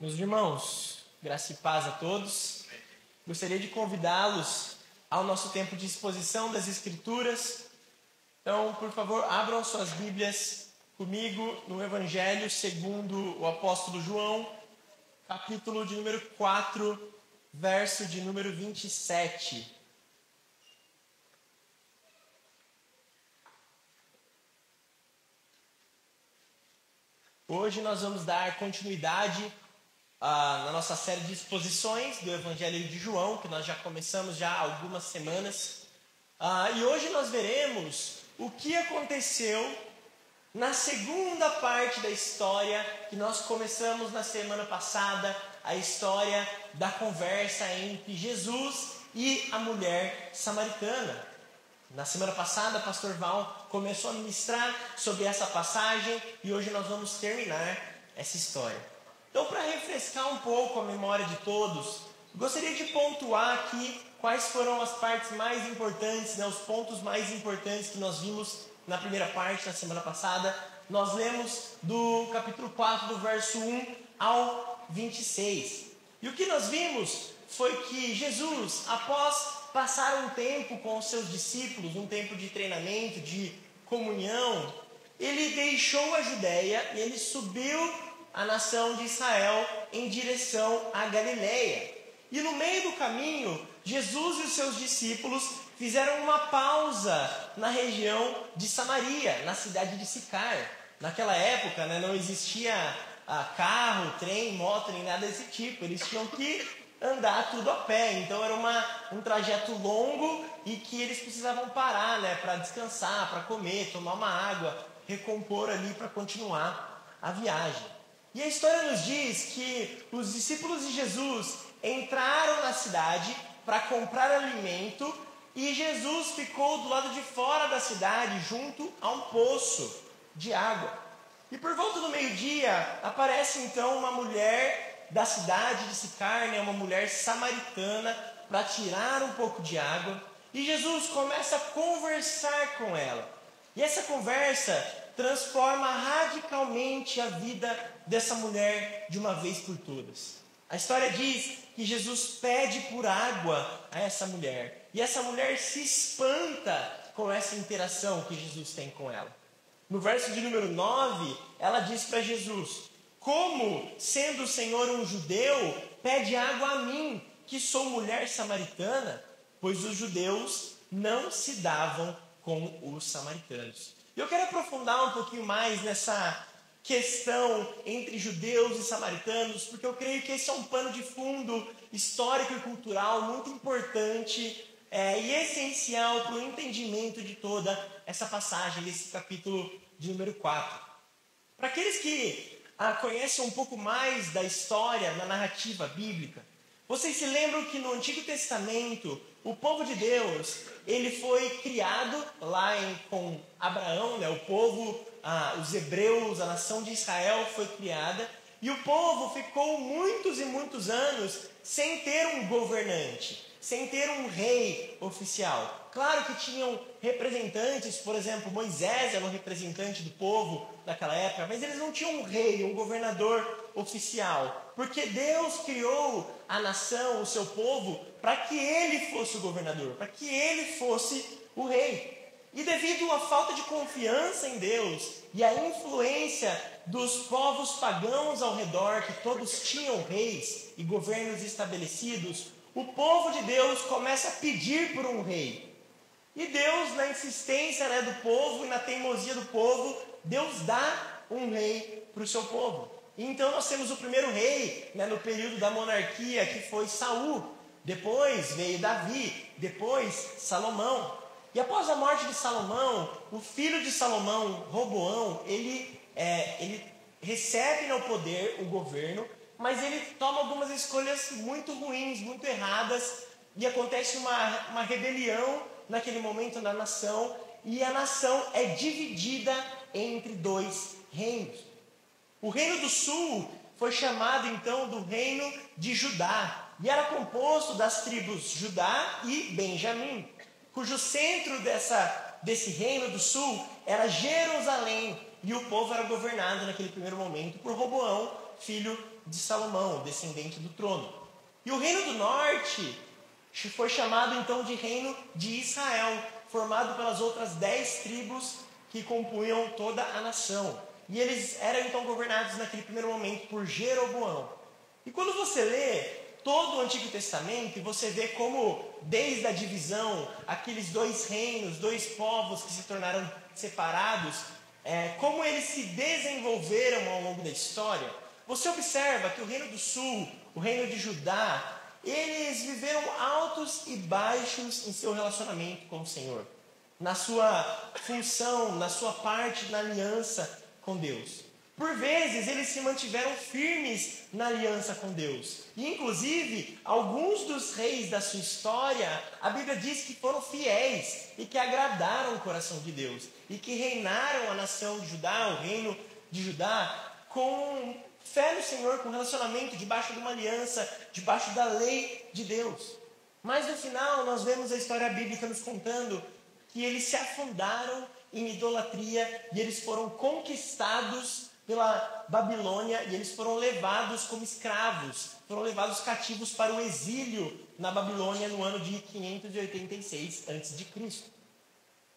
Meus irmãos, graça e paz a todos. Gostaria de convidá-los ao nosso tempo de exposição das Escrituras. Então, por favor, abram suas Bíblias comigo no Evangelho segundo o apóstolo João, capítulo de número 4, verso de número 27. Hoje nós vamos dar continuidade na nossa série de exposições do Evangelho de João, que nós já começamos já há algumas semanas. E hoje nós veremos o que aconteceu na segunda parte da história que nós começamos na semana passada, a história da conversa entre Jesus e a mulher samaritana. Na semana passada, o pastor Val começou a ministrar sobre essa passagem e hoje nós vamos terminar essa história. Então, para refrescar um pouco a memória de todos, gostaria de pontuar aqui quais foram as partes mais importantes, os pontos mais importantes que nós vimos na primeira parte, na semana passada. Nós lemos do capítulo 4, do verso 1 ao 26. E o que nós vimos foi que Jesus, após passar um tempo com os seus discípulos, um tempo de treinamento, de comunhão, ele deixou a Judéia e ele subiu a nação de Israel em direção à Galileia. E no meio do caminho, Jesus e os seus discípulos fizeram uma pausa na região de Samaria, na cidade de Sicar. Naquela época, não existia carro, trem, moto, nem nada desse tipo. Eles tinham que andar tudo a pé. Então era um trajeto longo e que eles precisavam parar para descansar, para comer, tomar uma água, recompor ali para continuar a viagem. E a história nos diz que os discípulos de Jesus entraram na cidade para comprar alimento e Jesus ficou do lado de fora da cidade, junto a um poço de água. E por volta do meio-dia, aparece então uma mulher da cidade de Sicar, uma mulher samaritana, para tirar um pouco de água. E Jesus começa a conversar com ela. E essa conversa transforma radicalmente a vida dessa mulher de uma vez por todas. A história diz que Jesus pede por água a essa mulher. E essa mulher se espanta com essa interação que Jesus tem com ela. No verso de número 9, ela diz para Jesus: como, sendo o Senhor um judeu, pede água a mim, que sou mulher samaritana? Pois os judeus não se davam com os samaritanos. Eu quero aprofundar um pouquinho mais nessa questão entre judeus e samaritanos, porque eu creio que esse é um pano de fundo histórico e cultural muito importante e essencial para o entendimento de toda essa passagem, desse capítulo de número 4. Para aqueles que conhecem um pouco mais da história, da narrativa bíblica, vocês se lembram que no Antigo Testamento, o povo de Deus, ele foi criado lá com Abraão, o povo, os hebreus, a nação de Israel foi criada, e o povo ficou muitos e muitos anos sem ter um governante, sem ter um rei oficial. Claro que tinham representantes, por exemplo, Moisés era um representante do povo naquela época, mas eles não tinham um rei, um governador oficial, porque Deus criou a nação, o seu povo, para que ele fosse o governador, para que ele fosse o rei. E devido à falta de confiança em Deus e à influência dos povos pagãos ao redor, que todos tinham reis e governos estabelecidos, o povo de Deus começa a pedir por um rei. E Deus, na insistência do povo e na teimosia do povo, Deus dá um rei para o seu povo. E então nós temos o primeiro rei no período da monarquia, que foi Saul. Depois veio Davi, depois Salomão. E após a morte de Salomão, o filho de Salomão, Roboão, ele recebe no poder o governo, mas ele toma algumas escolhas muito ruins, muito erradas, e acontece uma rebelião naquele momento na nação, e a nação é dividida entre dois reinos. O reino do sul foi chamado então do reino de Judá, e era composto das tribos Judá e Benjamim, cujo centro desse reino do sul era Jerusalém, e o povo era governado naquele primeiro momento por Roboão, filho de Salomão, descendente do trono. E o reino do norte foi chamado então de reino de Israel, formado pelas outras 10 tribos que compunham toda a nação. E eles eram então governados naquele primeiro momento por Jeroboão. E quando você lê todo o Antigo Testamento, você vê como, desde a divisão, aqueles 2 reinos, 2 povos que se tornaram separados, como eles se desenvolveram ao longo da história, você observa que o reino do sul, o reino de Judá, eles viveram altos e baixos em seu relacionamento com o Senhor, na sua função, na sua parte na aliança com Deus. Por vezes eles se mantiveram firmes na aliança com Deus. E inclusive, alguns dos reis da sua história, a Bíblia diz que foram fiéis e que agradaram o coração de Deus. E que reinaram a nação de Judá, o reino de Judá, com fé no Senhor, com relacionamento, debaixo de uma aliança, debaixo da lei de Deus. Mas no final nós vemos a história bíblica nos contando que eles se afundaram em idolatria e eles foram conquistados pela Babilônia e eles foram levados como escravos, foram levados cativos para o exílio na Babilônia no ano de 586 a.C.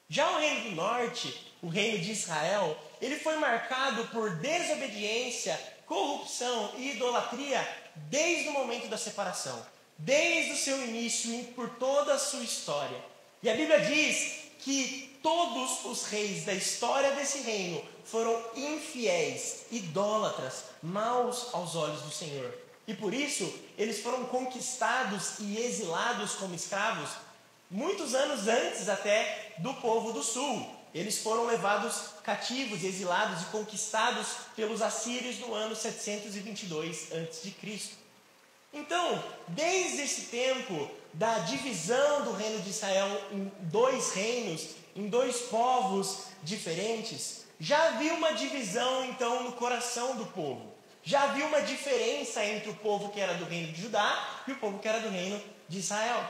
Já o reino do norte, o reino de Israel, ele foi marcado por desobediência, corrupção e idolatria desde o momento da separação, desde o seu início e por toda a sua história. E a Bíblia diz que todos os reis da história desse reino foram infiéis, idólatras, maus aos olhos do Senhor. E por isso, eles foram conquistados e exilados como escravos muitos anos antes até do povo do sul. Eles foram levados cativos, exilados e conquistados pelos assírios no ano 722 a.C. Então, desde esse tempo da divisão do reino de Israel em 2 reinos, em 2 povos diferentes, já havia uma divisão então no coração do povo. Já havia uma diferença entre o povo que era do reino de Judá e o povo que era do reino de Israel.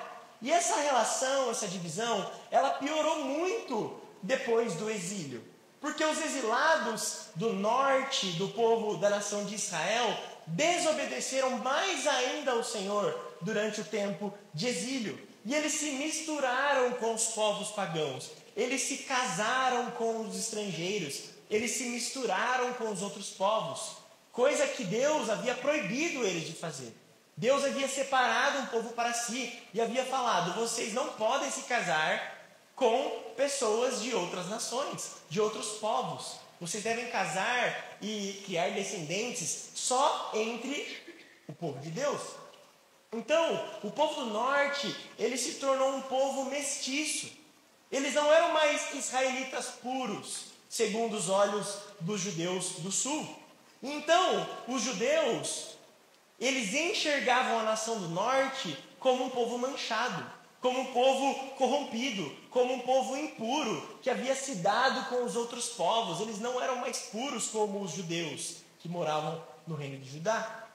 E essa relação, essa divisão, ela piorou muito depois do exílio. Porque os exilados do norte, do povo da nação de Israel, desobedeceram mais ainda ao Senhor durante o tempo de exílio. E eles se misturaram com os povos pagãos. Eles se casaram com os estrangeiros. Eles se misturaram com os outros povos. Coisa que Deus havia proibido eles de fazer. Deus havia separado um povo para si e havia falado: vocês não podem se casar com pessoas de outras nações, de outros povos. Vocês devem casar e criar descendentes só entre o povo de Deus. Então, o povo do norte, ele se tornou um povo mestiço. Eles não eram mais israelitas puros, segundo os olhos dos judeus do sul. Então, os judeus, eles enxergavam a nação do norte como um povo manchado, como um povo corrompido, como um povo impuro, que havia se dado com os outros povos. Eles não eram mais puros como os judeus que moravam no reino de Judá.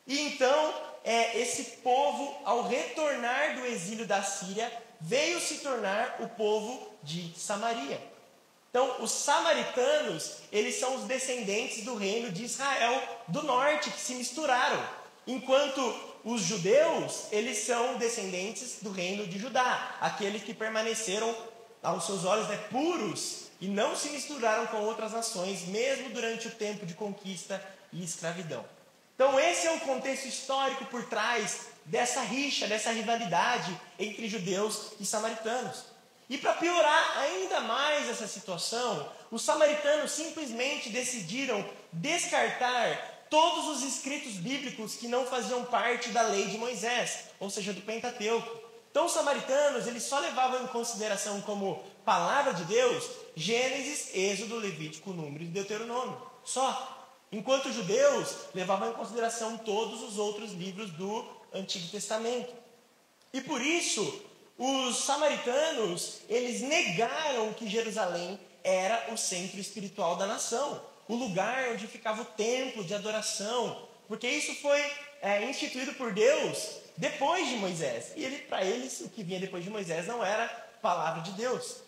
E então, esse povo, ao retornar do exílio da Síria, veio se tornar o povo de Samaria. Então, os samaritanos, eles são os descendentes do reino de Israel do norte, que se misturaram. Enquanto os judeus, eles são descendentes do reino de Judá, aqueles que permaneceram, aos seus olhos, puros e não se misturaram com outras nações, mesmo durante o tempo de conquista e escravidão. Então, esse é o contexto histórico por trás dessa rixa, dessa rivalidade entre judeus e samaritanos. E para piorar ainda mais essa situação, os samaritanos simplesmente decidiram descartar todos os escritos bíblicos que não faziam parte da lei de Moisés, ou seja, do Pentateuco. Então os samaritanos, eles só levavam em consideração como palavra de Deus Gênesis, Êxodo, Levítico, Número e Deuteronômio. Só. Enquanto os judeus levavam em consideração todos os outros livros do Antigo Testamento. E por isso, os samaritanos, eles negaram que Jerusalém era o centro espiritual da nação, o lugar onde ficava o templo de adoração, porque isso foi instituído por Deus depois de Moisés. E para eles, o que vinha depois de Moisés não era palavra de Deus.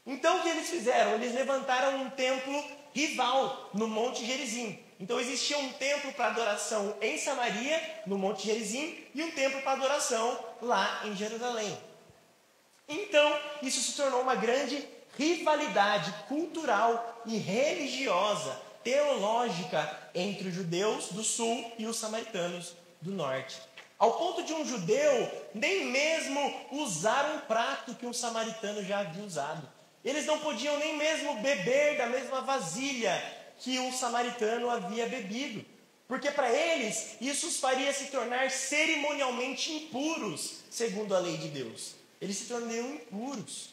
Então o que eles fizeram? Eles levantaram um templo rival no Monte Gerizim. Então existia um templo para adoração em Samaria, no Monte Gerizim, e um templo para adoração lá em Jerusalém. Então isso se tornou uma grande rivalidade cultural e religiosa, teológica, entre os judeus do sul e os samaritanos do norte. Ao ponto de um judeu nem mesmo usar um prato que um samaritano já havia usado. Eles não podiam nem mesmo beber da mesma vasilha que um samaritano havia bebido. Porque para eles isso os faria se tornar cerimonialmente impuros, segundo a lei de Deus. Eles se tornariam impuros.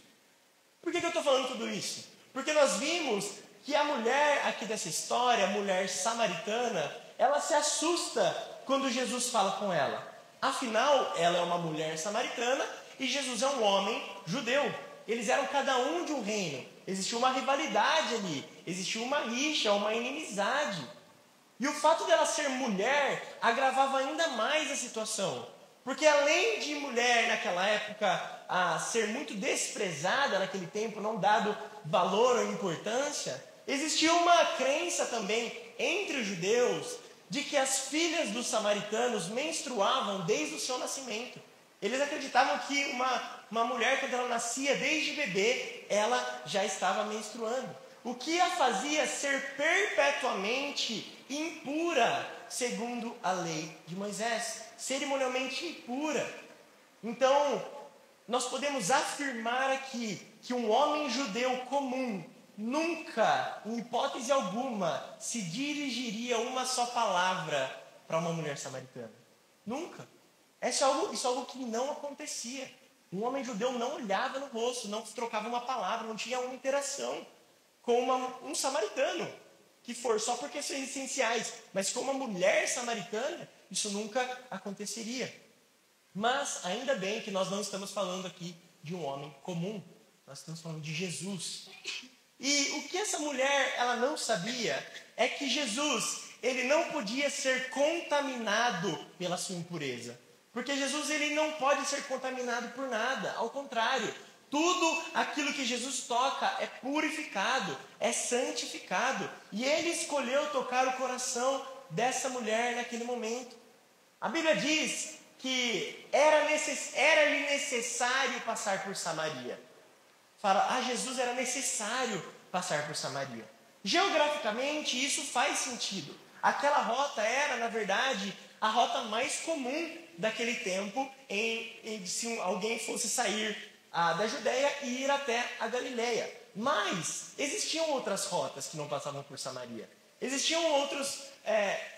Por que eu estou falando tudo isso? Porque nós vimos que a mulher aqui dessa história, a mulher samaritana, ela se assusta quando Jesus fala com ela. Afinal, ela é uma mulher samaritana e Jesus é um homem judeu. Eles eram cada um de um reino. Existia uma rivalidade ali, existia uma rixa, uma inimizade. E o fato dela ser mulher agravava ainda mais a situação. Porque além de mulher naquela época a ser muito desprezada naquele tempo, não dado valor ou importância, existia uma crença também entre os judeus de que as filhas dos samaritanos menstruavam desde o seu nascimento. Eles acreditavam que uma mulher, quando ela nascia desde bebê, ela já estava menstruando. O que a fazia ser perpetuamente impura, segundo a lei de Moisés. Cerimonialmente impura. Então, nós podemos afirmar aqui que um homem judeu comum nunca, em hipótese alguma, se dirigiria uma só palavra para uma mulher samaritana. Nunca. Isso é algo que não acontecia. Um homem judeu não olhava no rosto, não trocava uma palavra, não tinha uma interação com um samaritano, que for só por questões essenciais. Mas com uma mulher samaritana, isso nunca aconteceria. Mas ainda bem que nós não estamos falando aqui de um homem comum. Nós estamos falando de Jesus. E o que essa mulher ela não sabia é que Jesus ele não podia ser contaminado pela sua impureza. Porque Jesus ele não pode ser contaminado por nada. Ao contrário, tudo aquilo que Jesus toca é purificado, é santificado. E ele escolheu tocar o coração dessa mulher naquele momento. A Bíblia diz que era-lhe necessário passar por Samaria. Fala, Jesus era necessário passar por Samaria. Geograficamente, isso faz sentido. Aquela rota era, na verdade, a rota mais comum daquele tempo se alguém fosse sair da Judéia e ir até a Galileia. Mas existiam outras rotas que não passavam por Samaria. Existiam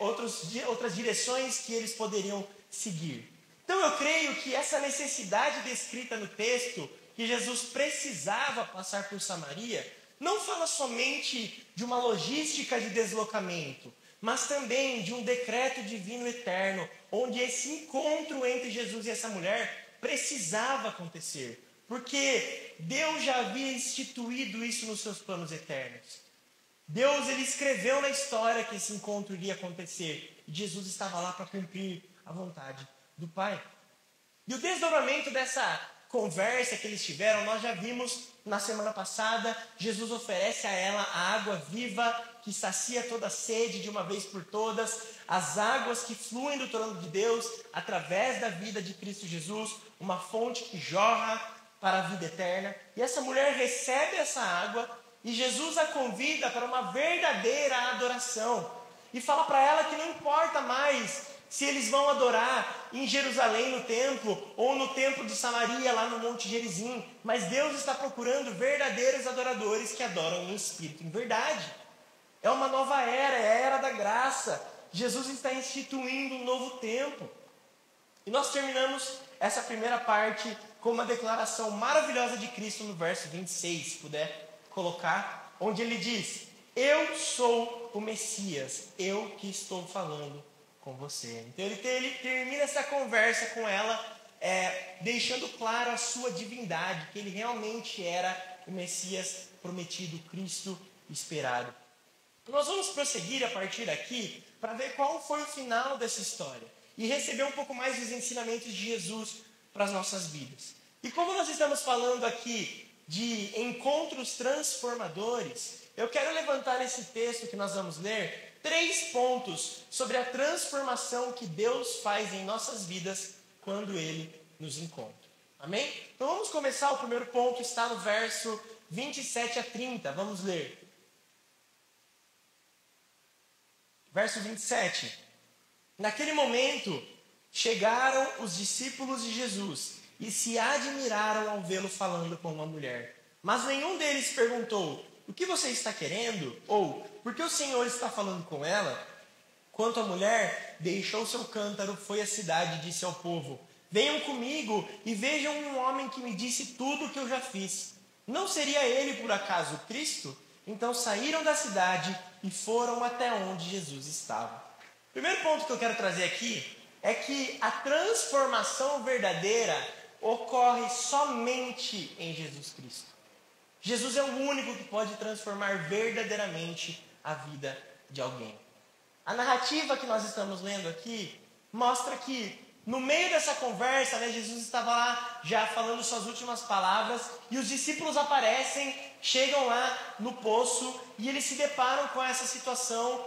outras direções que eles poderiam seguir. Então eu creio que essa necessidade descrita no texto, que Jesus precisava passar por Samaria, não fala somente de uma logística de deslocamento, mas também de um decreto divino eterno, onde esse encontro entre Jesus e essa mulher precisava acontecer, porque Deus já havia instituído isso nos seus planos eternos. Deus ele escreveu na história que esse encontro iria acontecer, e Jesus estava lá para cumprir a vontade do Pai. E o desdobramento dessa conversa que eles tiveram, nós já vimos na semana passada. Jesus oferece a ela a água viva que sacia toda a sede de uma vez por todas, as águas que fluem do trono de Deus através da vida de Cristo Jesus, uma fonte que jorra para a vida eterna. E essa mulher recebe essa água e Jesus a convida para uma verdadeira adoração e fala para ela que não importa mais se eles vão adorar em Jerusalém no templo ou no templo de Samaria lá no Monte Gerizim, mas Deus está procurando verdadeiros adoradores que adoram em espírito e em verdade. É uma nova era, é a era da graça. Jesus está instituindo um novo tempo. E nós terminamos essa primeira parte com uma declaração maravilhosa de Cristo no verso 26, se puder colocar, onde ele diz: eu sou o Messias, eu que estou falando com você. Então ele termina essa conversa com ela, deixando claro a sua divindade, que ele realmente era o Messias prometido, Cristo esperado. Nós vamos prosseguir a partir daqui para ver qual foi o final dessa história e receber um pouco mais dos ensinamentos de Jesus para as nossas vidas. E como nós estamos falando aqui de encontros transformadores, eu quero levantar esse texto que nós vamos ler, 3 pontos sobre a transformação que Deus faz em nossas vidas quando Ele nos encontra. Amém? Então vamos começar. O primeiro ponto está no verso 27 a 30. Vamos ler. Verso 27. Naquele momento, chegaram os discípulos de Jesus e se admiraram ao vê-lo falando com uma mulher. Mas nenhum deles perguntou: o que você está querendo? Ou, por que o Senhor está falando com ela? Quanto à mulher, deixou seu cântaro, foi à cidade e disse ao povo: venham comigo e vejam um homem que me disse tudo o que eu já fiz. Não seria ele, por acaso, Cristo? Então saíram da cidade e foram até onde Jesus estava. O primeiro ponto que eu quero trazer aqui é que a transformação verdadeira ocorre somente em Jesus Cristo. Jesus é o único que pode transformar verdadeiramente a vida de alguém. A narrativa que nós estamos lendo aqui mostra que no meio dessa conversa, Jesus estava lá já falando suas últimas palavras e os discípulos aparecem, chegam lá no poço e eles se deparam com essa situação.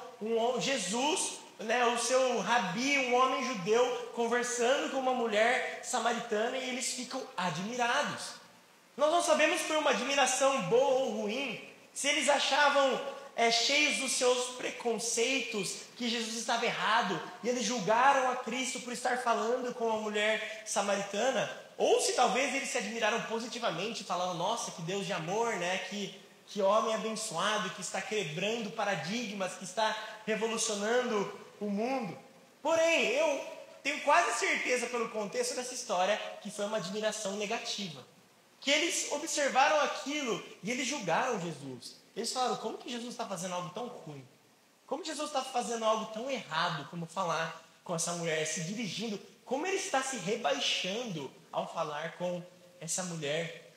Jesus, o seu rabi, um homem judeu, conversando com uma mulher samaritana e eles ficam admirados. Nós não sabemos se foi uma admiração boa ou ruim, se eles achavam cheios dos seus preconceitos que Jesus estava errado e eles julgaram a Cristo por estar falando com uma mulher samaritana, ou se talvez eles se admiraram positivamente, falando: nossa, que Deus de amor, que homem abençoado, que está quebrando paradigmas, que está revolucionando o mundo. Porém, eu tenho quase certeza pelo contexto dessa história que foi uma admiração negativa, que eles observaram aquilo e eles julgaram Jesus. Eles falaram: como que Jesus está fazendo algo tão ruim? Como Jesus está fazendo algo tão errado como falar com essa mulher, se dirigindo? Como ele está se rebaixando ao falar com essa mulher?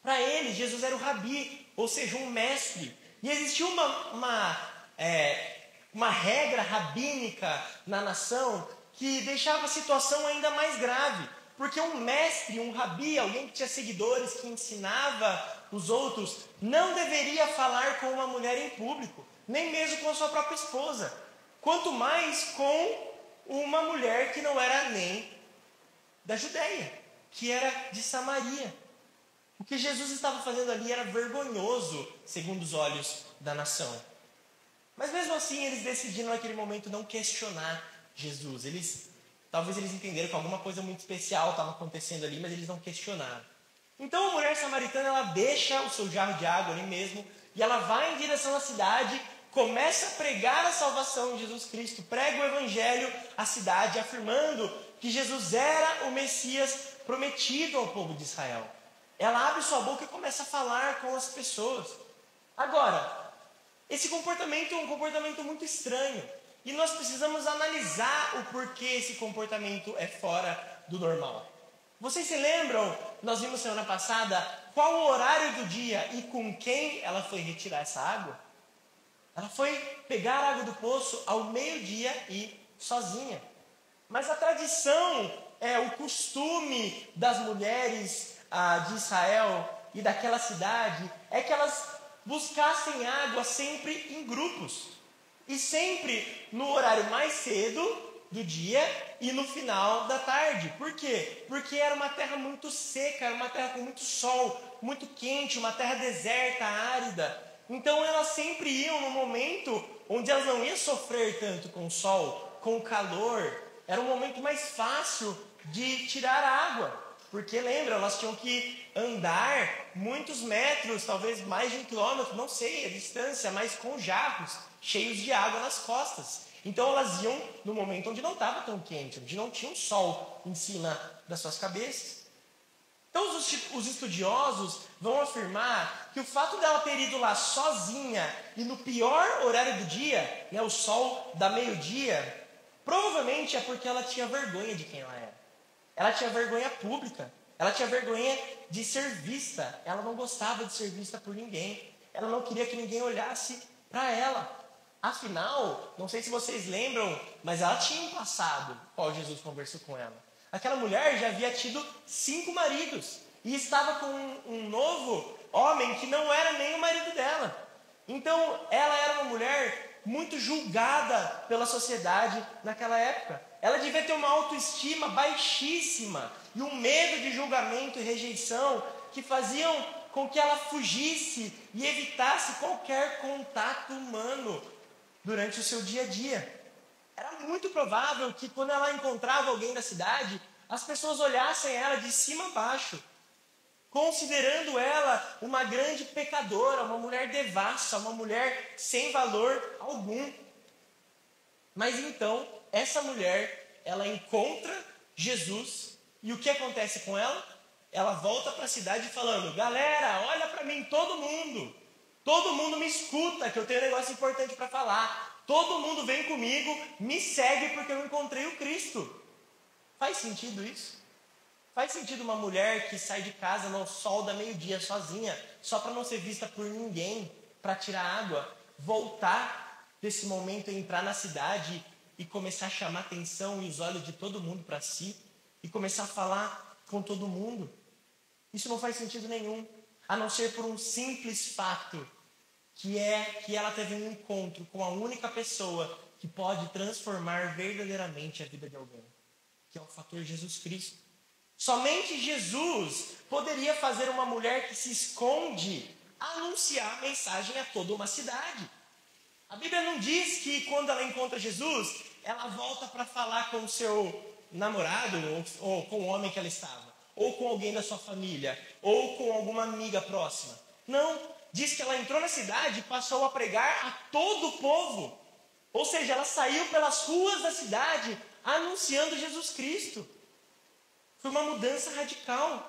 Para eles, Jesus era o rabi, ou seja, um mestre. E existia uma regra rabínica na nação que deixava a situação ainda mais grave. Porque um mestre, um rabi, alguém que tinha seguidores, que ensinava os outros, não deveria falar com uma mulher em público, nem mesmo com a sua própria esposa. Quanto mais com uma mulher que não era nem da Judéia, que era de Samaria. O que Jesus estava fazendo ali era vergonhoso, segundo os olhos da nação. Mas mesmo assim, eles decidiram naquele momento não questionar Jesus. Talvez eles entenderam que alguma coisa muito especial estava acontecendo ali, mas eles não questionaram. Então a mulher samaritana, ela deixa o seu jarro de água ali mesmo, e ela vai em direção à cidade, começa a pregar a salvação de Jesus Cristo, prega o evangelho à cidade, afirmando que Jesus era o Messias prometido ao povo de Israel. Ela abre sua boca e começa a falar com as pessoas. Agora, esse comportamento é um comportamento muito estranho. E nós precisamos analisar o porquê esse comportamento é fora do normal. Vocês se lembram, nós vimos semana passada, qual o horário do dia e com quem ela foi retirar essa água? Ela foi pegar a água do poço ao meio-dia e sozinha. Mas a tradição, o costume das mulheres de Israel e daquela cidade, é que elas buscassem água sempre em grupos. E sempre no horário mais cedo do dia e no final da tarde. Por quê? Porque era uma terra muito seca, era uma terra com muito sol, muito quente, uma terra deserta, árida. Então elas sempre iam no momento onde elas não iam sofrer tanto com o sol, com o calor. Era um momento mais fácil de tirar água. Porque lembra, elas tinham que andar muitos metros, talvez mais de 1 quilômetro, não sei a distância, mas com jarros cheios de água nas costas. Então elas iam no momento onde não estava tão quente, onde não tinha um sol em cima das suas cabeças. Então os estudiosos vão afirmar que o fato dela ter ido lá sozinha e no pior horário do dia, o sol da meio-dia, provavelmente é porque ela tinha vergonha de quem ela era. Ela tinha vergonha pública, ela tinha vergonha de ser vista, ela não gostava de ser vista por ninguém, ela não queria que ninguém olhasse para ela. Afinal, não sei se vocês lembram, mas ela tinha um passado, qual Jesus conversou com ela. Aquela mulher já havia tido 5 maridos e estava com um novo homem que não era nem o marido dela. Então, ela era uma mulher muito julgada pela sociedade naquela época. Ela devia ter uma autoestima baixíssima e um medo de julgamento e rejeição que faziam com que ela fugisse e evitasse qualquer contato humano durante o seu dia a dia. Era muito provável que quando ela encontrava alguém da cidade, as pessoas olhassem ela de cima a baixo, considerando ela uma grande pecadora, uma mulher devassa, uma mulher sem valor algum. Mas então, essa mulher, ela encontra Jesus, e o que acontece com ela? Ela volta para a cidade falando: galera, olha para mim, todo mundo me escuta, que eu tenho um negócio importante para falar. Todo mundo vem comigo, me segue porque eu encontrei o Cristo. Faz sentido isso? Faz sentido uma mulher que sai de casa no sol da meio-dia sozinha, só para não ser vista por ninguém, para tirar água, voltar desse momento e entrar na cidade e começar a chamar a atenção e os olhos de todo mundo para si, e começar a falar com todo mundo? Isso não faz sentido nenhum, a não ser por um simples fato, que é que ela teve um encontro com a única pessoa que pode transformar verdadeiramente a vida de alguém, que é o fator Jesus Cristo. Somente Jesus poderia fazer uma mulher que se esconde anunciar a mensagem a toda uma cidade. A Bíblia não diz que quando ela encontra Jesus, ela volta para falar com o seu namorado, ou com o homem que ela estava, ou com alguém da sua família, ou com alguma amiga próxima. Não, diz que ela entrou na cidade e passou a pregar a todo o povo. Ou seja, ela saiu pelas ruas da cidade anunciando Jesus Cristo. Foi uma mudança radical.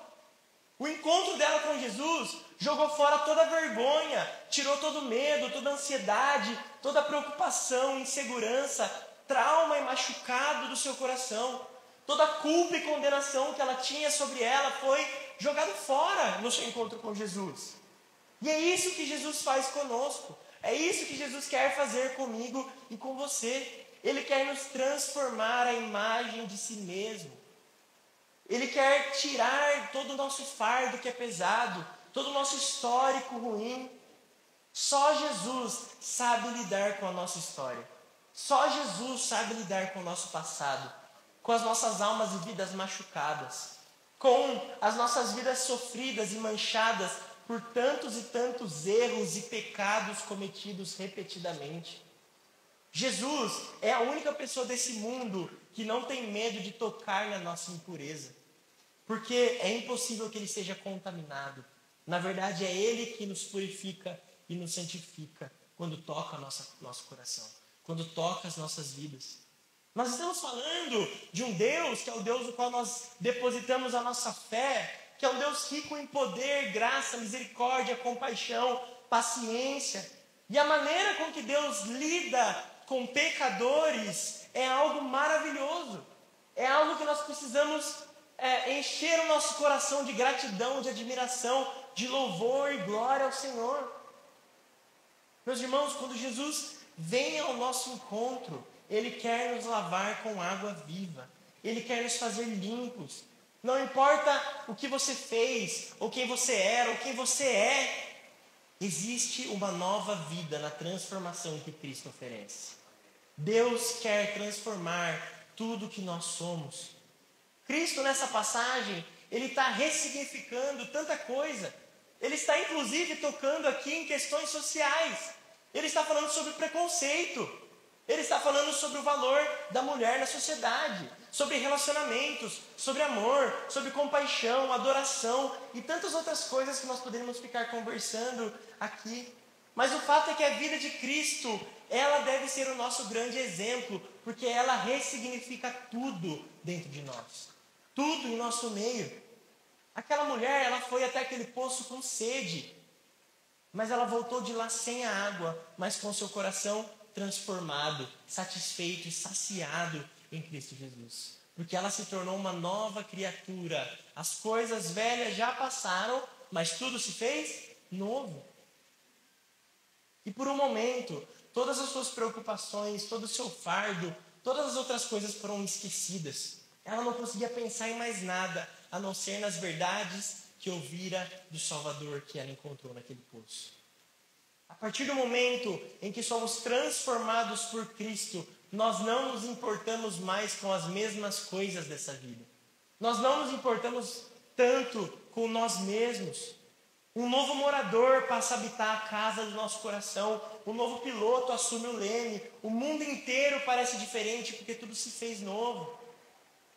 O encontro dela com Jesus jogou fora toda a vergonha, tirou todo o medo, toda a ansiedade, toda a preocupação, insegurança, trauma e machucado do seu coração. Toda a culpa e condenação que ela tinha sobre ela foi jogada fora no seu encontro com Jesus. E é isso que Jesus faz conosco. É isso que Jesus quer fazer comigo e com você. Ele quer nos transformar à imagem de si mesmo. Ele quer tirar todo o nosso fardo que é pesado, todo o nosso histórico ruim. Só Jesus sabe lidar com a nossa história. Só Jesus sabe lidar com o nosso passado, com as nossas almas e vidas machucadas, com as nossas vidas sofridas e manchadas por tantos e tantos erros e pecados cometidos repetidamente. Jesus é a única pessoa desse mundo que não tem medo de tocar na nossa impureza, porque é impossível que ele seja contaminado. Na verdade, é ele que nos purifica e nos santifica quando toca nosso coração, quando toca as nossas vidas. Nós estamos falando de um Deus que é o Deus no qual nós depositamos a nossa fé, que é um Deus rico em poder, graça, misericórdia, compaixão, paciência. E a maneira com que Deus lida com pecadores é algo maravilhoso. É algo que nós precisamos encher o nosso coração de gratidão, de admiração, de louvor e glória ao Senhor. Meus irmãos, quando Jesus vem ao nosso encontro, Ele quer nos lavar com água viva. Ele quer nos fazer limpos. Não importa o que você fez, ou quem você era, ou quem você é. Existe uma nova vida na transformação que Cristo oferece. Deus quer transformar tudo que nós somos. Cristo, nessa passagem, Ele está ressignificando tanta coisa. Ele está, inclusive, tocando aqui em questões sociais. Ele está falando sobre preconceito. Ele está falando sobre o valor da mulher na sociedade, sobre relacionamentos, sobre amor, sobre compaixão, adoração e tantas outras coisas que nós poderíamos ficar conversando aqui. Mas o fato é que a vida de Cristo, ela deve ser o nosso grande exemplo, porque ela ressignifica tudo dentro de nós, tudo em nosso meio. Aquela mulher, ela foi até aquele poço com sede, mas ela voltou de lá sem a água, mas com seu coração transformado, satisfeito e saciado em Cristo Jesus. Porque ela se tornou uma nova criatura. As coisas velhas já passaram, mas tudo se fez novo. E por um momento, todas as suas preocupações, todo o seu fardo, todas as outras coisas foram esquecidas. Ela não conseguia pensar em mais nada, a não ser nas verdades que ouvira do Salvador que ela encontrou naquele poço. A partir do momento em que somos transformados por Cristo, nós não nos importamos mais com as mesmas coisas dessa vida. Nós não nos importamos tanto com nós mesmos. Um novo morador passa a habitar a casa do nosso coração. Um novo piloto assume o leme. O mundo inteiro parece diferente porque tudo se fez novo.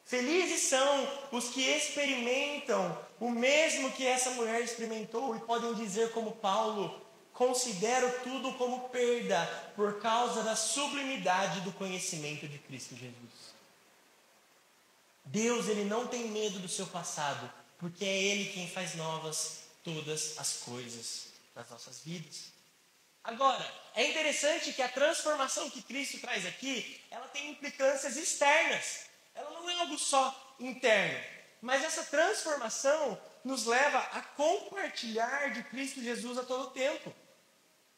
Felizes são os que experimentam o mesmo que essa mulher experimentou e podem dizer como Paulo: considero tudo como perda por causa da sublimidade do conhecimento de Cristo Jesus. Deus, Ele não tem medo do seu passado, porque é Ele quem faz novas todas as coisas das nossas vidas. Agora, é interessante que a transformação que Cristo traz aqui, ela tem implicâncias externas. Ela não é algo só interno. Mas essa transformação nos leva a compartilhar de Cristo Jesus a todo tempo.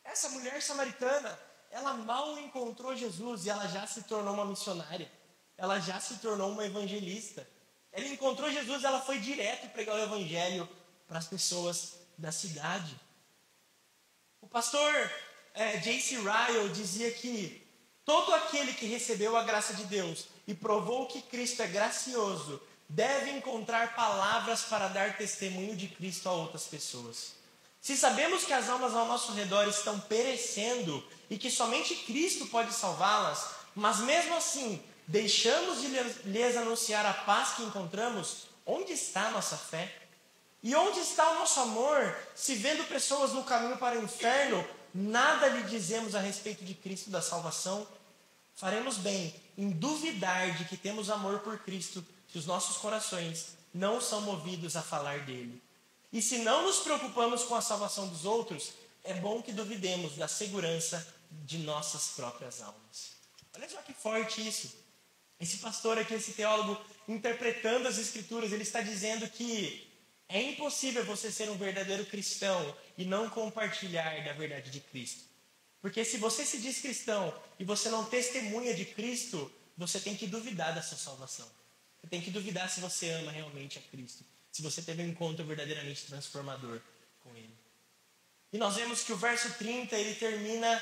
Essa mulher samaritana, ela mal encontrou Jesus e ela já se tornou uma missionária. Ela já se tornou uma evangelista. Ela encontrou Jesus, ela foi direto pregar o evangelho para as pessoas da cidade. O pastor J.C. Ryle dizia que todo aquele que recebeu a graça de Deus e provou que Cristo é gracioso deve encontrar palavras para dar testemunho de Cristo a outras pessoas. Se sabemos que as almas ao nosso redor estão perecendo e que somente Cristo pode salvá-las, mas mesmo assim deixamos de lhes anunciar a paz que encontramos, onde está a nossa fé? E onde está o nosso amor, se vendo pessoas no caminho para o inferno, nada lhe dizemos a respeito de Cristo da salvação? Faremos bem em duvidar de que temos amor por Cristo, se os nossos corações não são movidos a falar dele. E se não nos preocupamos com a salvação dos outros, é bom que duvidemos da segurança de nossas próprias almas. Olha só que forte isso. Esse pastor aqui, esse teólogo, interpretando as Escrituras, ele está dizendo que é impossível você ser um verdadeiro cristão e não compartilhar da verdade de Cristo. Porque se você se diz cristão e você não testemunha de Cristo, você tem que duvidar da sua salvação. Você tem que duvidar se você ama realmente a Cristo. Se você teve um encontro verdadeiramente transformador com Ele. E nós vemos que o verso 30, ele termina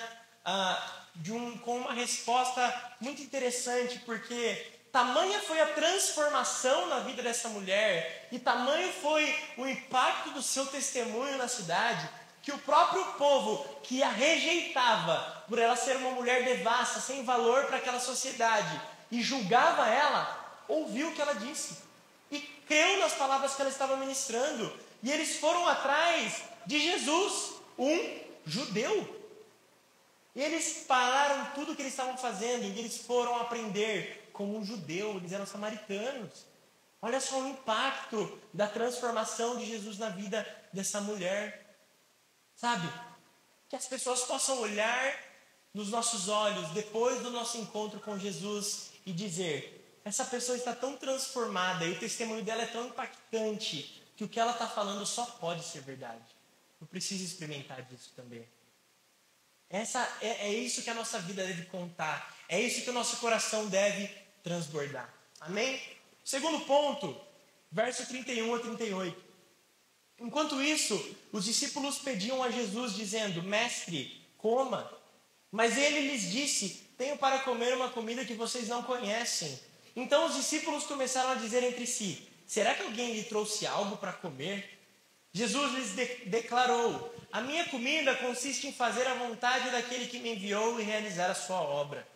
com uma resposta muito interessante, porque tamanha foi a transformação na vida dessa mulher, e tamanho foi o impacto do seu testemunho na cidade, que o próprio povo que a rejeitava por ela ser uma mulher devassa, sem valor para aquela sociedade, e julgava ela, ouviu o que ela disse. E creu nas palavras que ela estava ministrando. E eles foram atrás de Jesus, um judeu. E eles pararam tudo o que eles estavam fazendo e eles foram aprender como um judeu. Eles eram samaritanos. Olha só o impacto da transformação de Jesus na vida dessa mulher. Sabe? Que as pessoas possam olhar nos nossos olhos depois do nosso encontro com Jesus e dizer: essa pessoa está tão transformada e o testemunho dela é tão impactante que o que ela está falando só pode ser verdade. Eu preciso experimentar disso também. É isso que a nossa vida deve contar. É isso que o nosso coração deve transbordar. Amém? Segundo ponto, verso 31 a 38. Enquanto isso, os discípulos pediam a Jesus dizendo: Mestre, coma. Mas ele lhes disse: tenho para comer uma comida que vocês não conhecem. Então os discípulos começaram a dizer entre si: será que alguém lhe trouxe algo para comer? Jesus lhes declarou: a minha comida consiste em fazer a vontade daquele que me enviou e realizar a sua obra.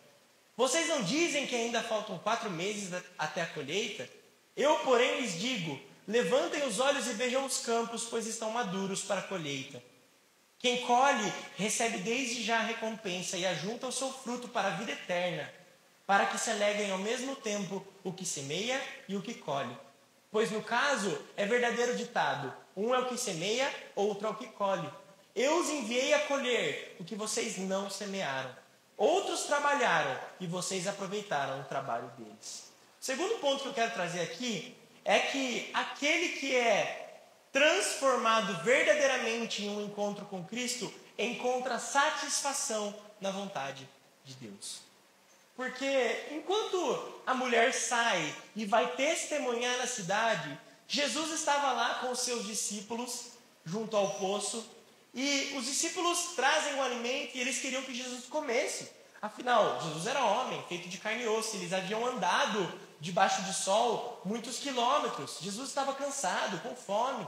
Vocês não dizem que ainda faltam 4 meses até a colheita? Eu, porém, lhes digo: levantem os olhos e vejam os campos, pois estão maduros para a colheita. Quem colhe recebe desde já a recompensa e ajunta o seu fruto para a vida eterna, para que se alegrem ao mesmo tempo o que semeia e o que colhe. Pois no caso é verdadeiro ditado: um é o que semeia, outro é o que colhe. Eu os enviei a colher o que vocês não semearam. Outros trabalharam e vocês aproveitaram o trabalho deles. O segundo ponto que eu quero trazer aqui é que aquele que é transformado verdadeiramente em um encontro com Cristo encontra satisfação na vontade de Deus. Porque enquanto a mulher sai e vai testemunhar na cidade, Jesus estava lá com os seus discípulos junto ao poço E os discípulos trazem o alimento e eles queriam que Jesus comesse. Afinal, Jesus era homem, feito de carne e osso. Eles haviam andado debaixo de sol muitos quilômetros. Jesus estava cansado, com fome.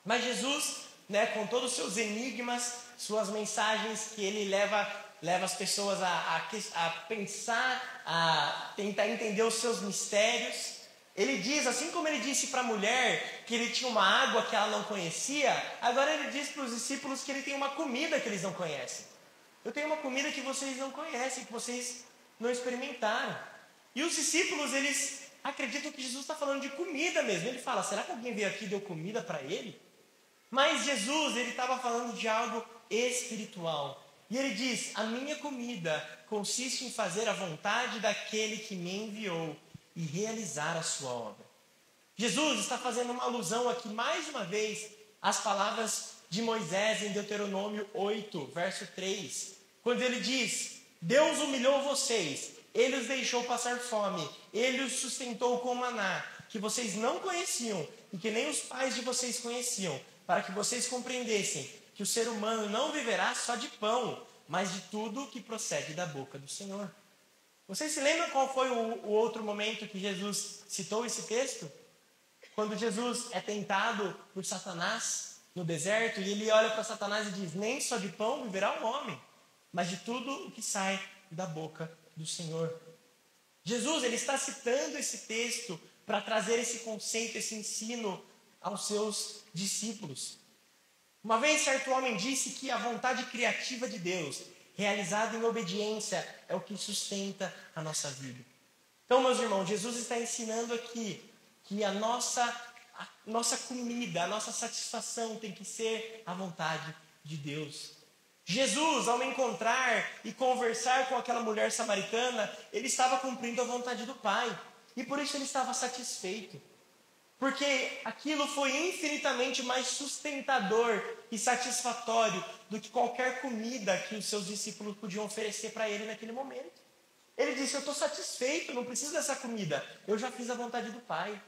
Mas Jesus, com todos os seus enigmas, suas mensagens que ele leva as pessoas a pensar, a tentar entender os seus mistérios. Ele diz, assim como ele disse para a mulher que ele tinha uma água que ela não conhecia, agora ele diz para os discípulos que ele tem uma comida que eles não conhecem. Eu tenho uma comida que vocês não conhecem, que vocês não experimentaram. E os discípulos, eles acreditam que Jesus está falando de comida mesmo. Ele fala, será que alguém veio aqui e deu comida para ele? Mas Jesus, ele estava falando de algo espiritual. E ele diz, a minha comida consiste em fazer a vontade daquele que me enviou e realizar a sua obra. Jesus está fazendo uma alusão aqui, mais uma vez, às palavras de Moisés em Deuteronômio 8, verso 3. Quando ele diz, Deus humilhou vocês, ele os deixou passar fome, ele os sustentou com maná, que vocês não conheciam e que nem os pais de vocês conheciam, para que vocês compreendessem que o ser humano não viverá só de pão, mas de tudo que procede da boca do Senhor. Vocês se lembram qual foi o outro momento que Jesus citou esse texto? Quando Jesus é tentado por Satanás no deserto e ele olha para Satanás e diz, nem só de pão viverá o homem, mas de tudo o que sai da boca do Senhor. Jesus, ele está citando esse texto para trazer esse conceito, esse ensino aos seus discípulos. Uma vez certo homem disse que a vontade criativa de Deus, realizada em obediência, é o que sustenta a nossa vida. Então, meus irmãos, Jesus está ensinando aqui que a nossa comida, a nossa satisfação tem que ser a vontade de Deus. Jesus, ao encontrar e conversar com aquela mulher samaritana, ele estava cumprindo a vontade do Pai. E por isso ele estava satisfeito. Porque aquilo foi infinitamente mais sustentador e satisfatório do que qualquer comida que os seus discípulos podiam oferecer para ele naquele momento. Ele disse, eu estou satisfeito, não preciso dessa comida. Eu já fiz a vontade do Pai.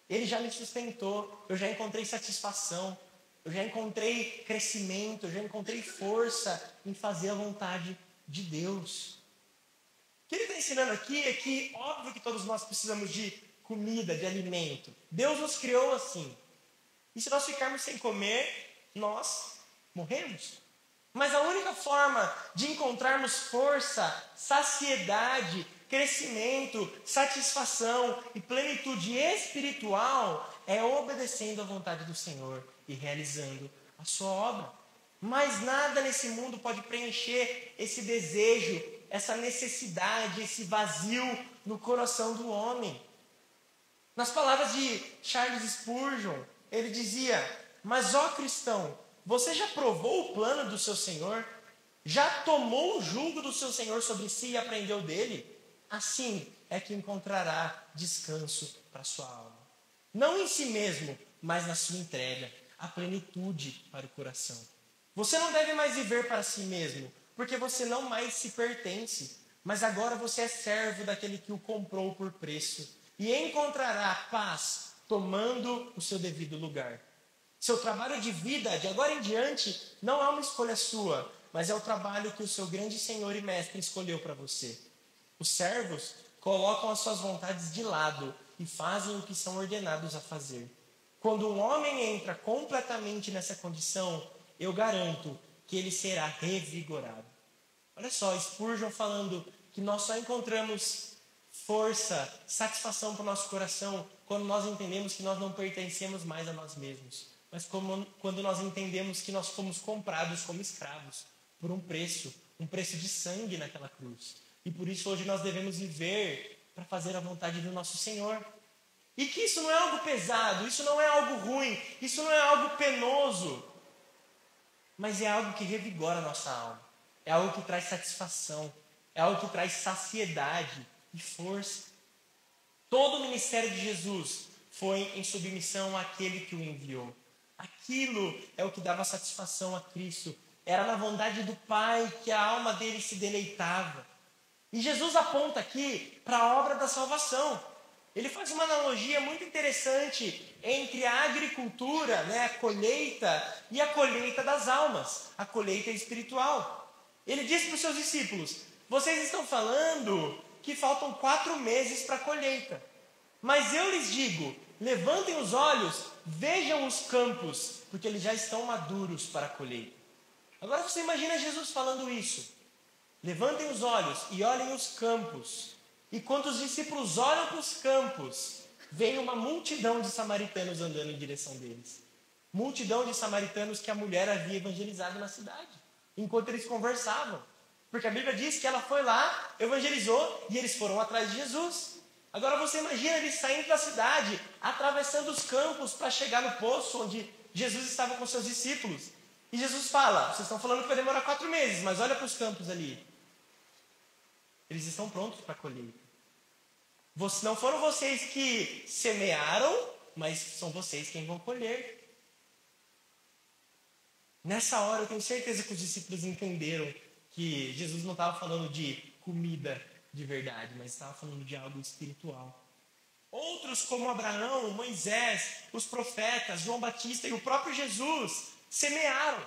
Ele já me sustentou, eu já encontrei satisfação, eu já encontrei crescimento, eu já encontrei força em fazer a vontade de Deus. O que ele está ensinando aqui é que, óbvio que todos nós precisamos de comida, de alimento. Deus nos criou assim. E se nós ficarmos sem comer, nós morremos. Mas a única forma de encontrarmos força, saciedade, crescimento, satisfação e plenitude espiritual é obedecendo à vontade do Senhor e realizando a sua obra. Mas nada nesse mundo pode preencher esse desejo, essa necessidade, esse vazio no coração do homem. Nas palavras de Charles Spurgeon, ele dizia, mas ó cristão, você já provou o plano do seu Senhor? Já tomou o jugo do seu Senhor sobre si e aprendeu dele? Assim é que encontrará descanso para a sua alma. Não em si mesmo, mas na sua entrega, a plenitude para o coração. Você não deve mais viver para si mesmo, porque você não mais se pertence, mas agora você é servo daquele que o comprou por preço e encontrará paz tomando o seu devido lugar. Seu trabalho de vida, de agora em diante, não é uma escolha sua, mas é o trabalho que o seu grande Senhor e Mestre escolheu para você. Os servos colocam as suas vontades de lado e fazem o que são ordenados a fazer. Quando um homem entra completamente nessa condição, eu garanto que ele será revigorado. Olha só, Spurgeon falando que nós só encontramos força, satisfação para o nosso coração quando nós entendemos que nós não pertencemos mais a nós mesmos, mas quando nós entendemos que nós fomos comprados como escravos por um preço de sangue naquela cruz. E por isso hoje nós devemos viver para fazer a vontade do nosso Senhor. E que isso não é algo pesado, isso não é algo ruim, isso não é algo penoso, mas é algo que revigora a nossa alma. É algo que traz satisfação, é algo que traz saciedade e força. Todo o ministério de Jesus foi em submissão àquele que o enviou. Aquilo é o que dava satisfação a Cristo. Era na vontade do Pai que a alma dele se deleitava. E Jesus aponta aqui para a obra da salvação. Ele faz uma analogia muito interessante entre a agricultura, né, a colheita, e a colheita das almas, a colheita espiritual. Ele disse para os seus discípulos: vocês estão falando que faltam 4 meses para a colheita. Mas eu lhes digo, levantem os olhos, vejam os campos, porque eles já estão maduros para a colheita. Agora você imagina Jesus falando isso. Levantem os olhos e olhem os campos. E quando os discípulos olham para os campos, vem uma multidão de samaritanos andando em direção deles. Multidão de samaritanos que a mulher havia evangelizado na cidade, enquanto eles conversavam. Porque a Bíblia diz que ela foi lá, evangelizou, e eles foram atrás de Jesus. Agora você imagina eles saindo da cidade, atravessando os campos para chegar no poço onde Jesus estava com seus discípulos. E Jesus fala: vocês estão falando que vai demorar 4 meses, mas olha para os campos ali. Eles estão prontos para colher. Não foram vocês que semearam, mas são vocês quem vão colher. Nessa hora eu tenho certeza que os discípulos entenderam que Jesus não estava falando de comida de verdade, mas estava falando de algo espiritual. Outros, como Abraão, Moisés, os profetas, João Batista e o próprio Jesus, semearam.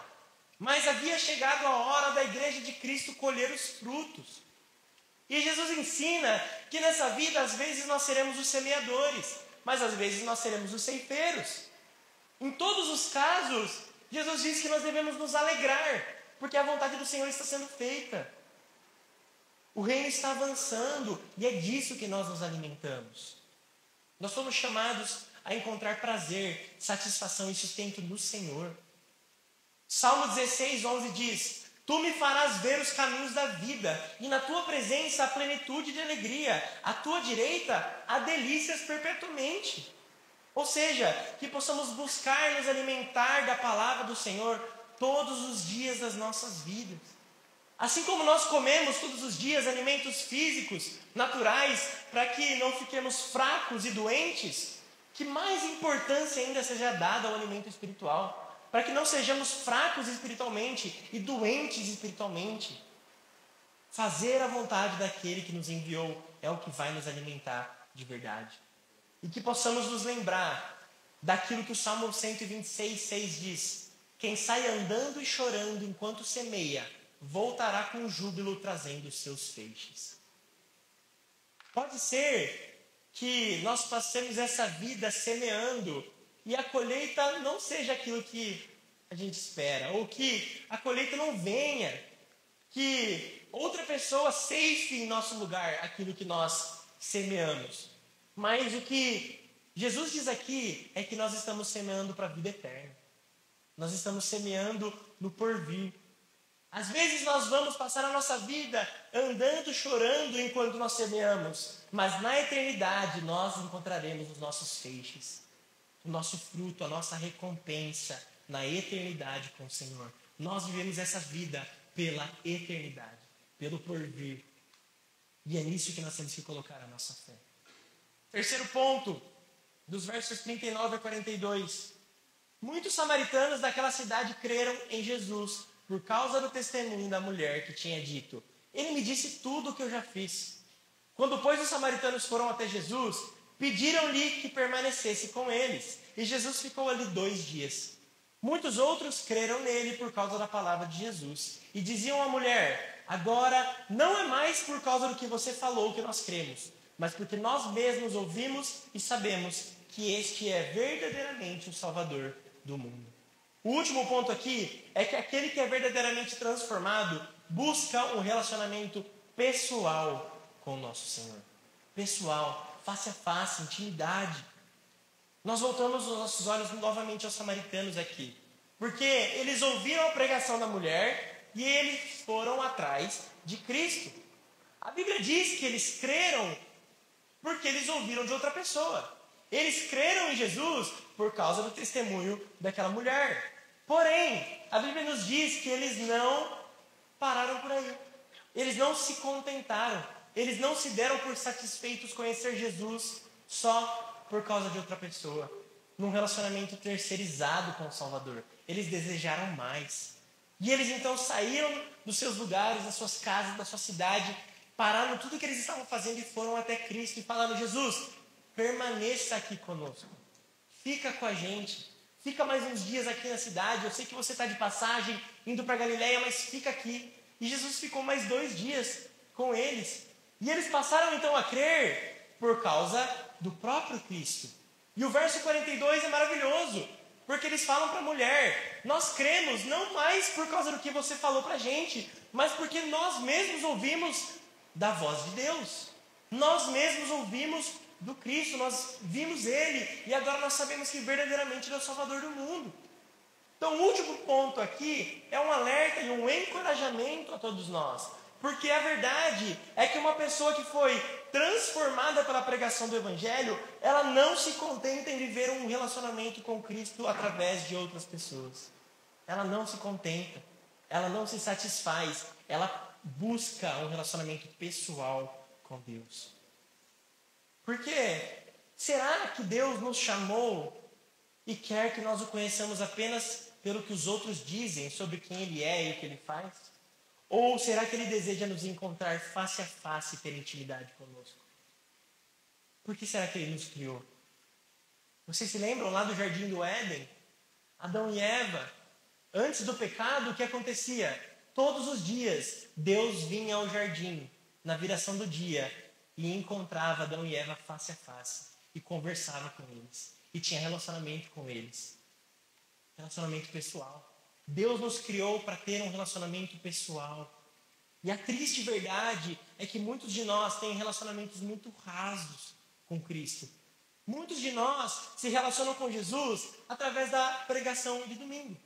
Mas havia chegado a hora da igreja de Cristo colher os frutos. E Jesus ensina que nessa vida, às vezes, nós seremos os semeadores, mas às vezes nós seremos os ceifeiros. Em todos os casos, Jesus diz que nós devemos nos alegrar, porque a vontade do Senhor está sendo feita. O reino está avançando e é disso que nós nos alimentamos. Nós somos chamados a encontrar prazer, satisfação e sustento no Senhor. Salmo 16, 11 diz: tu me farás ver os caminhos da vida, e na tua presença há plenitude de alegria, à tua direita há delícias perpetuamente. Ou seja, que possamos buscar nos alimentar da palavra do Senhor todos os dias das nossas vidas. Assim como nós comemos todos os dias alimentos físicos, naturais, para que não fiquemos fracos e doentes, que mais importância ainda seja dada ao alimento espiritual, para que não sejamos fracos espiritualmente e doentes espiritualmente. Fazer a vontade daquele que nos enviou é o que vai nos alimentar de verdade. E que possamos nos lembrar daquilo que o Salmo 126, 6 diz: quem sai andando e chorando enquanto semeia, voltará com júbilo trazendo os seus feixes. Pode ser que nós passemos essa vida semeando e a colheita não seja aquilo que a gente espera, ou que a colheita não venha, que outra pessoa ceife em nosso lugar aquilo que nós semeamos. Mas o que Jesus diz aqui é que nós estamos semeando para a vida eterna. Nós estamos semeando no porvir. Às vezes nós vamos passar a nossa vida andando, chorando enquanto nós semeamos, mas na eternidade nós encontraremos os nossos feixes, o nosso fruto, a nossa recompensa na eternidade com o Senhor. Nós vivemos essa vida pela eternidade, pelo porvir. E é nisso que nós temos que colocar a nossa fé. Terceiro ponto, dos versos 39 a 42. Muitos samaritanos daquela cidade creram em Jesus por causa do testemunho da mulher que tinha dito: ele me disse tudo o que eu já fiz. Quando, pois, os samaritanos foram até Jesus, pediram-lhe que permanecesse com eles. E Jesus ficou ali 2 dias. Muitos outros creram nele por causa da palavra de Jesus. E diziam à mulher: agora não é mais por causa do que você falou que nós cremos, mas porque nós mesmos ouvimos e sabemos que este é verdadeiramente o Salvador do mundo. O último ponto aqui é que aquele que é verdadeiramente transformado busca um relacionamento pessoal com o nosso Senhor. Pessoal, face a face, intimidade. Nós voltamos os nossos olhos novamente aos samaritanos aqui, porque eles ouviram a pregação da mulher e eles foram atrás de Cristo. A Bíblia diz que eles creram porque eles ouviram de outra pessoa. Eles creram em Jesus por causa do testemunho daquela mulher. Porém, a Bíblia nos diz que eles não pararam por aí. Eles não se contentaram. Eles não se deram por satisfeitos conhecer Jesus só por causa de outra pessoa, num relacionamento terceirizado com o Salvador. Eles desejaram mais. E eles então saíram dos seus lugares, das suas casas, da sua cidade, pararam tudo que eles estavam fazendo e foram até Cristo e falaram: Jesus, permaneça aqui conosco. Fica com a gente. Fica mais uns dias aqui na cidade. Eu sei que você está de passagem, indo para Galileia, mas fica aqui. E Jesus ficou mais 2 dias com eles. E eles passaram então a crer por causa do próprio Cristo. E o verso 42 é maravilhoso, porque eles falam para a mulher: nós cremos não mais por causa do que você falou para a gente, mas porque nós mesmos ouvimos da voz de Deus. Nós mesmos ouvimos do Cristo, nós vimos Ele, e agora nós sabemos que verdadeiramente Ele é o Salvador do mundo. Então o último ponto aqui é um alerta e um encorajamento a todos nós. Porque a verdade é que uma pessoa que foi transformada pela pregação do Evangelho, ela não se contenta em viver um relacionamento com Cristo através de outras pessoas. Ela não se contenta, ela não se satisfaz, ela busca um relacionamento pessoal com Deus. Porque será que Deus nos chamou e quer que nós o conheçamos apenas pelo que os outros dizem sobre quem Ele é e o que Ele faz? Ou será que Ele deseja nos encontrar face a face e ter intimidade conosco? Por que será que Ele nos criou? Vocês se lembram lá do Jardim do Éden? Adão e Eva, antes do pecado, o que acontecia? Todos os dias, Deus vinha ao jardim, na viração do dia, e encontrava Adão e Eva face a face, e conversava com eles, e tinha relacionamento com eles. Relacionamento pessoal. Deus nos criou para ter um relacionamento pessoal. E a triste verdade é que muitos de nós têm relacionamentos muito rasos com Cristo. Muitos de nós se relacionam com Jesus através da pregação de domingo.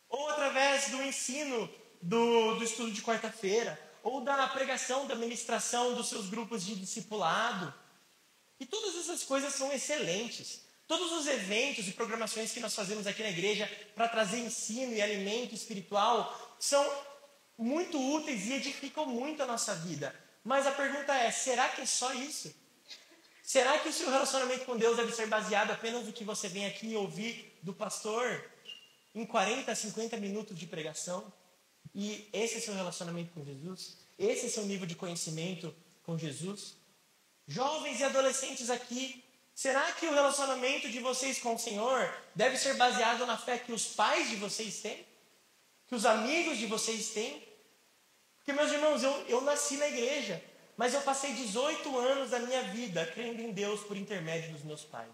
Ou através do ensino do estudo de quarta-feira. Ou da pregação, da ministração dos seus grupos de discipulado. E todas essas coisas são excelentes. Todos os eventos e programações que nós fazemos aqui na igreja para trazer ensino e alimento espiritual são muito úteis e edificam muito a nossa vida. Mas a pergunta é, será que é só isso? Será que o seu relacionamento com Deus deve ser baseado apenas no que você vem aqui ouvir do pastor em 40, 50 minutos de pregação? E esse é seu relacionamento com Jesus? Esse é seu nível de conhecimento com Jesus? Jovens e adolescentes aqui, será que o relacionamento de vocês com o Senhor deve ser baseado na fé que os pais de vocês têm? Que os amigos de vocês têm? Porque, meus irmãos, eu nasci na igreja, mas eu passei 18 anos da minha vida crendo em Deus por intermédio dos meus pais.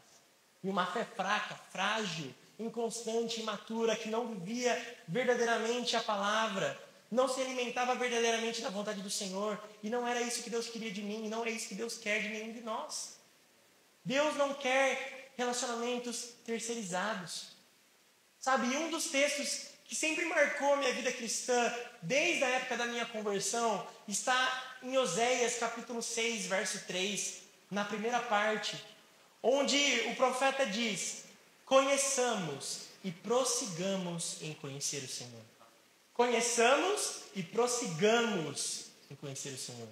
E uma fé fraca, frágil, inconstante, imatura, que não vivia verdadeiramente a palavra, não se alimentava verdadeiramente da vontade do Senhor, e não era isso que Deus queria de mim, e não é isso que Deus quer de nenhum de nós. Deus não quer relacionamentos terceirizados. Sabe, e um dos textos que sempre marcou a minha vida cristã, desde a época da minha conversão, está em Oséias capítulo 6, verso 3, na primeira parte, onde o profeta diz: conheçamos e prossigamos em conhecer o Senhor. Conheçamos e prossigamos em conhecer o Senhor.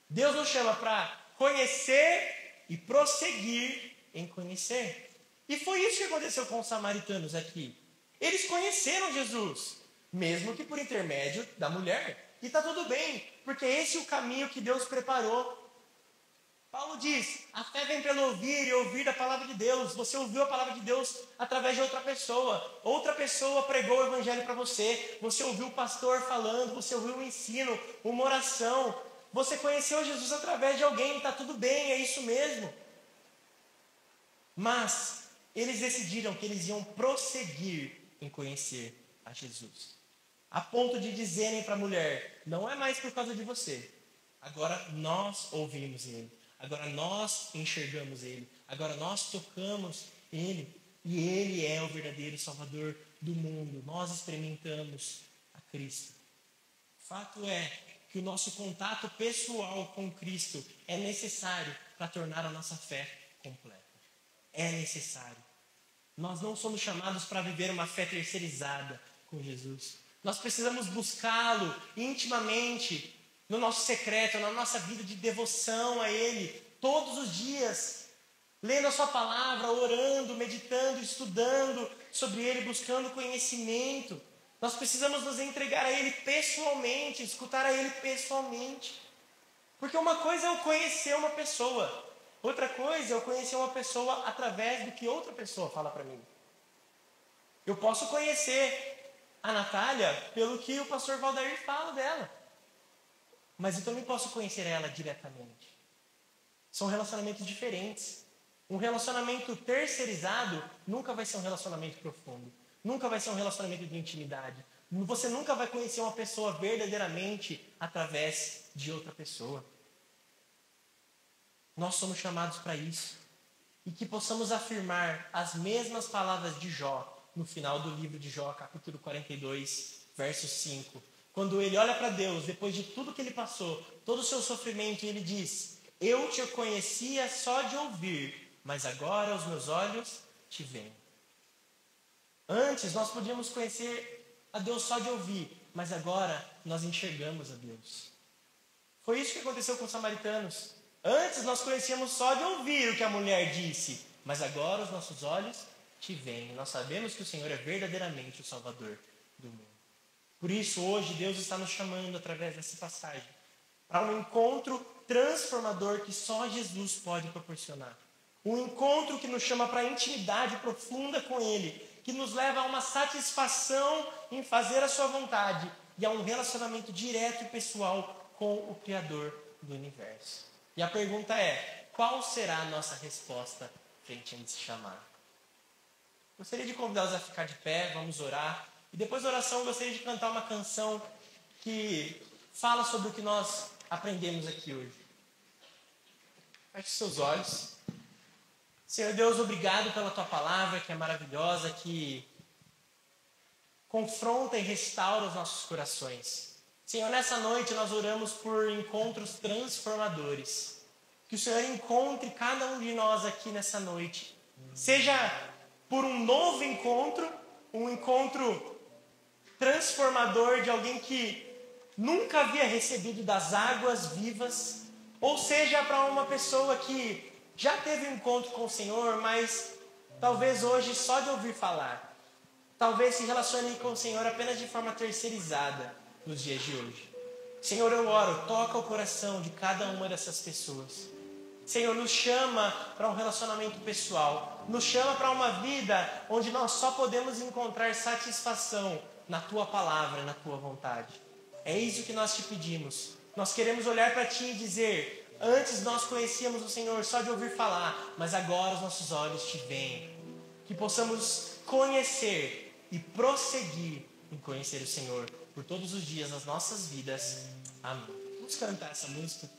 Deus nos chama para conhecer e prosseguir em conhecer. E foi isso que aconteceu com os samaritanos aqui. Eles conheceram Jesus, mesmo que por intermédio da mulher. E está tudo bem, porque esse é o caminho que Deus preparou. Paulo diz, a fé vem pelo ouvir e ouvir a palavra de Deus. Você ouviu a palavra de Deus através de outra pessoa. Outra pessoa pregou o evangelho para você. Você ouviu o pastor falando, você ouviu um ensino, uma oração. Você conheceu Jesus através de alguém, está tudo bem, é isso mesmo. Mas eles decidiram que eles iam prosseguir em conhecer a Jesus. A ponto de dizerem para a mulher, não é mais por causa de você. Agora nós ouvimos Ele. Agora nós enxergamos Ele. Agora nós tocamos Ele. E Ele é o verdadeiro Salvador do mundo. Nós experimentamos a Cristo. Fato é que o nosso contato pessoal com Cristo é necessário para tornar a nossa fé completa. É necessário. Nós não somos chamados para viver uma fé terceirizada com Jesus. Nós precisamos buscá-lo intimamente, no nosso secreto, na nossa vida de devoção a Ele, todos os dias, lendo a sua palavra, orando, meditando, estudando sobre Ele, buscando conhecimento. Nós precisamos nos entregar a Ele pessoalmente, escutar a Ele pessoalmente. Porque uma coisa é eu conhecer uma pessoa, Outra coisa é eu conhecer uma pessoa através do que outra pessoa fala para mim. Eu posso conhecer a Natália pelo que o pastor Valdair fala dela. Mas eu também posso conhecer ela diretamente. São relacionamentos diferentes. Um relacionamento terceirizado nunca vai ser um relacionamento profundo. Nunca vai ser um relacionamento de intimidade. Você nunca vai conhecer uma pessoa verdadeiramente através de outra pessoa. Nós somos chamados para isso. E que possamos afirmar as mesmas palavras de Jó no final do livro de Jó, capítulo 42, verso 5. Quando ele olha para Deus, depois de tudo que ele passou, todo o seu sofrimento, ele diz: eu te conhecia só de ouvir, mas agora os meus olhos te veem. Antes nós podíamos conhecer a Deus só de ouvir, mas agora nós enxergamos a Deus. Foi isso que aconteceu com os samaritanos. Antes nós conhecíamos só de ouvir o que a mulher disse, mas agora os nossos olhos te veem. Nós sabemos que o Senhor é verdadeiramente o Salvador do mundo. Por isso, hoje, Deus está nos chamando, através dessa passagem, para um encontro transformador que só Jesus pode proporcionar. Um encontro que nos chama para a intimidade profunda com Ele, que nos leva a uma satisfação em fazer a sua vontade e a um relacionamento direto e pessoal com o Criador do universo. E a pergunta é: qual será a nossa resposta frente a esse chamado? Gostaria de convidá-los a ficar de pé, vamos orar. E depois da oração, gostaria de cantar uma canção que fala sobre o que nós aprendemos aqui hoje. Feche seus olhos. Senhor Deus, obrigado pela Tua palavra, que é maravilhosa, que confronta e restaura os nossos corações. Senhor, nessa noite nós oramos por encontros transformadores. Que o Senhor encontre cada um de nós aqui nessa noite. Seja por um novo encontro, um encontro transformador de alguém que nunca havia recebido das águas vivas, ou seja, para uma pessoa que já teve um encontro com o Senhor, mas talvez hoje só de ouvir falar. Talvez se relacione com o Senhor apenas de forma terceirizada nos dias de hoje. Senhor, eu oro, toca o coração de cada uma dessas pessoas. Senhor, nos chama para um relacionamento pessoal. Nos chama para uma vida onde nós só podemos encontrar satisfação na Tua palavra, na Tua vontade. É isso que nós te pedimos. Nós queremos olhar para Ti e dizer: antes nós conhecíamos o Senhor só de ouvir falar, mas agora os nossos olhos Te veem. Que possamos conhecer e prosseguir em conhecer o Senhor por todos os dias das nossas vidas. Amém. Vamos cantar essa música.